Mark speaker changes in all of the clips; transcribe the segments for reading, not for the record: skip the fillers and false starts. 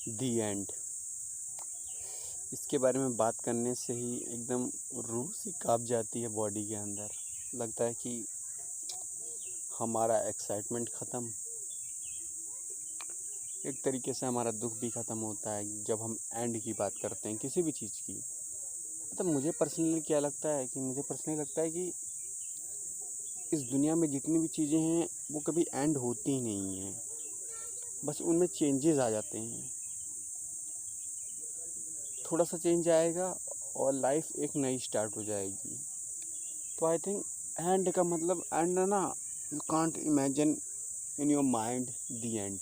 Speaker 1: दी and. इसके बारे में बात करने से ही एकदम रूह सी कांप जाती है बॉडी के अंदर। लगता है कि हमारा एक्साइटमेंट ख़त्म, एक तरीके से हमारा दुख भी ख़त्म होता है जब हम एंड की बात करते हैं किसी भी चीज़ की। मतलब मुझे पर्सनली लगता है कि इस दुनिया में जितनी भी चीज़ें हैं वो कभी एंड होती ही नहीं हैं, बस उनमें चेंजेस आ जाते हैं। थोड़ा सा चेंज आएगा और लाइफ एक नई स्टार्ट हो जाएगी। तो आई थिंक एंड का मतलब एंड ना, you can't imagine in your mind the and.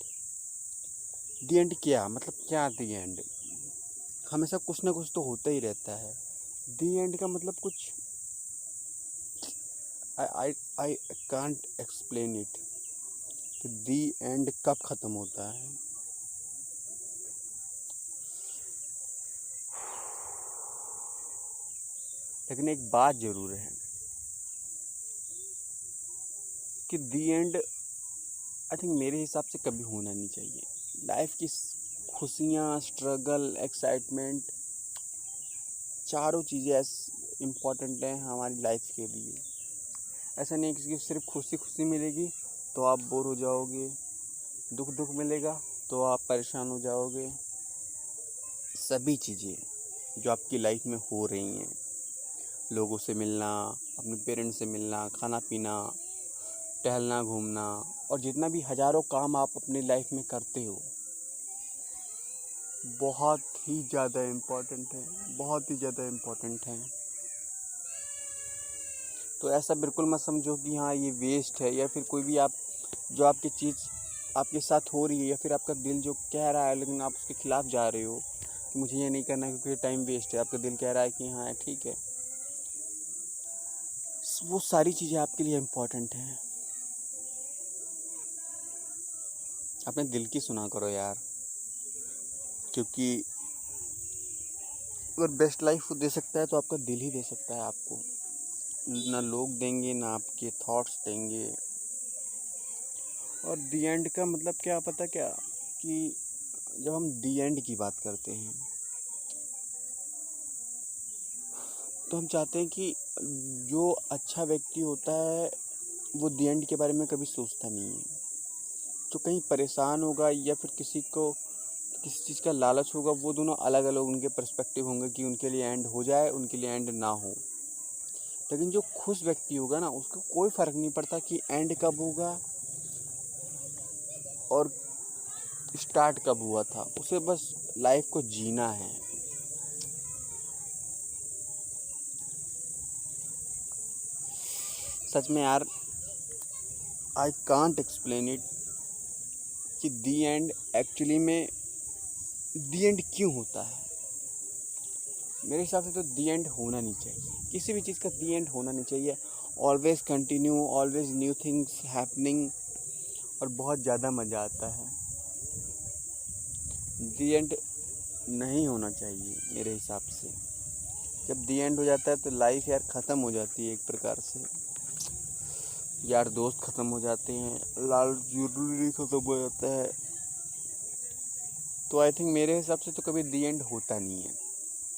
Speaker 1: The and क्या मतलब, क्या दी एंड? हमेशा कुछ ना कुछ तो होता ही रहता है। दी एंड का मतलब कुछ आई कांट एक्सप्लेन इट कि दी एंड कब ख़त्म होता है। लेकिन एक बात ज़रूर है कि दी एंड आई थिंक मेरे हिसाब से कभी होना नहीं चाहिए। लाइफ की खुशियाँ, स्ट्रगल, एक्साइटमेंट, चारों चीज़ें इम्पॉर्टेंट हैं हमारी लाइफ के लिए। ऐसा नहीं है कि सिर्फ खुशी खुशी मिलेगी तो आप बोर हो जाओगे, दुख दुख मिलेगा तो आप परेशान हो जाओगे। सभी चीज़ें जो आपकी लाइफ में हो रही हैं, लोगों से मिलना, अपने पेरेंट्स से मिलना, खाना पीना, टहलना घूमना, और जितना भी हज़ारों काम आप अपनी लाइफ में करते हो, बहुत ही ज़्यादा इम्पोर्टेंट है, बहुत ही ज़्यादा इम्पोर्टेंट है। तो ऐसा बिल्कुल मत समझो कि हाँ ये वेस्ट है, या फिर कोई भी आप जो आपकी चीज़ आपके साथ हो रही है, या फिर आपका दिल जो कह रहा है लेकिन आप उसके खिलाफ़ जा रहे हो कि मुझे ये नहीं करना क्योंकि टाइम वेस्ट है। आपका दिल कह रहा है कि हाँ ठीक है, वो सारी चीज़ें आपके लिए इम्पोर्टेंट हैं। अपने दिल की सुना करो यार, क्योंकि अगर बेस्ट लाइफ दे सकता है तो आपका दिल ही दे सकता है आपको। ना लोग देंगे, ना आपके थॉट्स देंगे। और दी एंड का मतलब क्या पता क्या, कि जब हम दी एंड की बात करते हैं तो हम चाहते हैं कि जो अच्छा व्यक्ति होता है वो दी एंड के बारे में कभी सोचता नहीं है। जो कहीं परेशान होगा या फिर किसी को किसी चीज़ का लालच होगा, वो दोनों अलग अलग उनके पर्सपेक्टिव होंगे कि उनके लिए एंड हो जाए, उनके लिए एंड ना हो। लेकिन जो खुश व्यक्ति होगा ना, उसको कोई फ़र्क नहीं पड़ता कि एंड कब होगा और स्टार्ट कब हुआ था, उसे बस लाइफ को जीना है। सच में यार, आई कांट एक्सप्लेन इट कि दी एंड एक्चुअली में दी एंड क्यों होता है। मेरे हिसाब से तो दी एंड होना नहीं चाहिए, किसी भी चीज़ का दी एंड होना नहीं चाहिए। Always continue, always new things happening, और बहुत ज़्यादा मज़ा आता है। दी एंड नहीं होना चाहिए मेरे हिसाब से। जब दी एंड हो जाता है तो लाइफ यार ख़त्म हो जाती है एक प्रकार से। यार दोस्त ख़त्म हो जाते हैं, लाल जरूरी ख़त्म हो जाता है। तो आई थिंक मेरे हिसाब से तो कभी दी एंड होता नहीं है।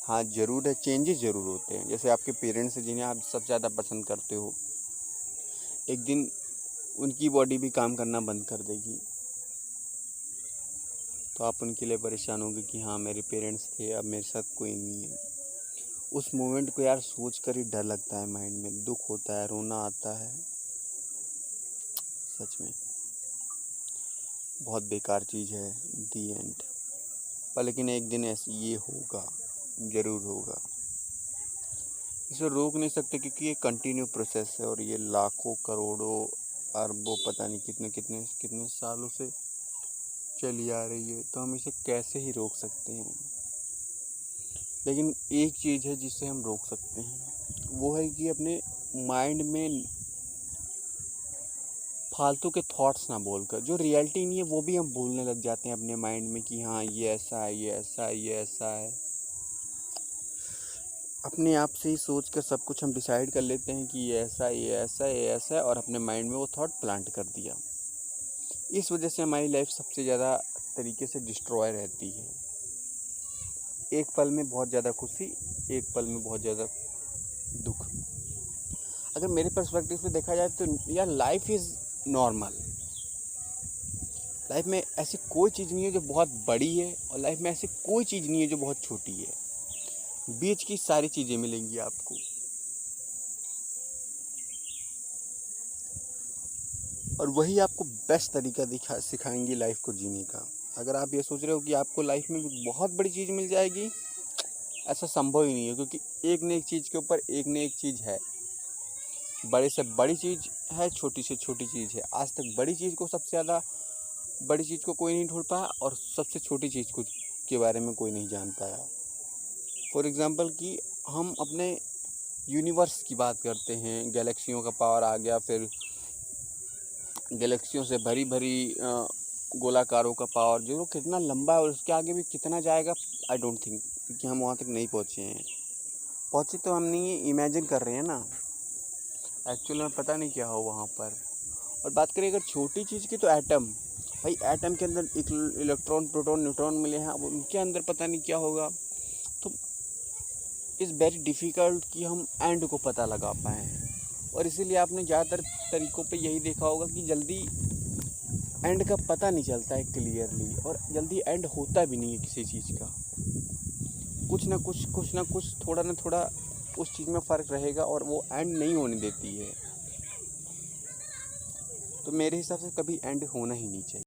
Speaker 1: हाँ ज़रूर है, चेंजेस ज़रूर होते हैं। जैसे आपके पेरेंट्स हैं जिन्हें आप सबसे ज़्यादा पसंद करते हो, एक दिन उनकी बॉडी भी काम करना बंद कर देगी तो आप उनके लिए परेशान होंगे कि हाँ मेरे पेरेंट्स थे, अब मेरे साथ कोई नहीं है। उस मोमेंट को यार सोच कर ही डर लगता है, माइंड में दुख होता है, रोना आता है। सच में बहुत बेकार चीज़ है दी एंड। पर लेकिन एक दिन ऐसे ये होगा, ज़रूर होगा। इसे रोक नहीं सकते क्योंकि ये कंटिन्यू प्रोसेस है और ये लाखों करोड़ों अरबों पता नहीं कितने कितने कितने सालों से चली आ रही है। तो हम इसे कैसे ही रोक सकते हैं। लेकिन एक चीज़ है जिसे हम रोक सकते हैं, वो है कि अपने माइंड में फालतू के थॉट्स ना बोलकर, जो रियलिटी नहीं है वो भी हम बोलने लग जाते हैं अपने माइंड में कि हाँ ये ऐसा है, ये ऐसा है, ये ऐसा है। अपने आप से ही सोच कर सब कुछ हम डिसाइड कर लेते हैं कि ये ऐसा है, ये ऐसा है, ये ऐसा है, और अपने माइंड में वो थॉट प्लांट कर दिया। इस वजह से हमारी लाइफ सबसे ज़्यादा तरीके से डिस्ट्रॉय रहती है। एक पल में बहुत ज़्यादा खुशी, एक पल में बहुत ज़्यादा दुख। अगर मेरे पर्सपेक्टिव से देखा जाए तो यार लाइफ इज़ नॉर्मल। लाइफ में ऐसी कोई चीज़ नहीं है जो बहुत बड़ी है और लाइफ में ऐसी कोई चीज़ नहीं है जो बहुत छोटी है। बीच की सारी चीज़ें मिलेंगी आपको। और वही आपको बेस्ट तरीका सिखाएंगी लाइफ को जीने का। अगर आप ये सोच रहे हो कि आपको लाइफ में बहुत बड़ी चीज़ मिल जाएगी, ऐसा संभव ही नहीं है, क्योंकि एक न एक चीज़ के ऊपर एक न एक चीज़ है। बड़े से बड़ी चीज़ है, छोटी से छोटी चीज़ है। आज तक बड़ी चीज़ को सबसे ज़्यादा बड़ी चीज़ को कोई नहीं ढूंढ पाया और सबसे छोटी चीज़ को के बारे में कोई नहीं जान पाया। फॉर एग्ज़ाम्पल कि हम अपने यूनिवर्स की बात करते हैं, गैलेक्सियों का पावर आ गया, फिर गैलेक्सियों से भरी भरी गोलाकारों का पावर जो कितना लंबा है और उसके आगे भी कितना जाएगा, आई डोंट थिंक, क्योंकि हम वहाँ तक नहीं पहुँचे हैं। पहुँचे तो हम नहीं, इमेजिन कर रहे हैं ना, एक्चुअली में पता नहीं क्या हो वहाँ पर। और बात करें अगर छोटी चीज़ की तो एटम, भाई एटम के अंदर एक इलेक्ट्रॉन प्रोटॉन न्यूट्रॉन मिले हैं, अब उनके अंदर पता नहीं क्या होगा। तो इट्स वेरी डिफ़िकल्ट कि हम एंड को पता लगा पाएँ। और इसीलिए आपने ज़्यादातर तरीक़ों पे यही देखा होगा कि जल्दी एंड का पता नहीं चलता है क्लियरली, और जल्दी एंड होता भी नहीं है किसी चीज़ का। कुछ ना कुछ थोड़ा ना थोड़ा उस चीज़ में फ़र्क रहेगा और वो एंड नहीं होने देती है। तो मेरे हिसाब से कभी एंड होना ही नहीं चाहिए।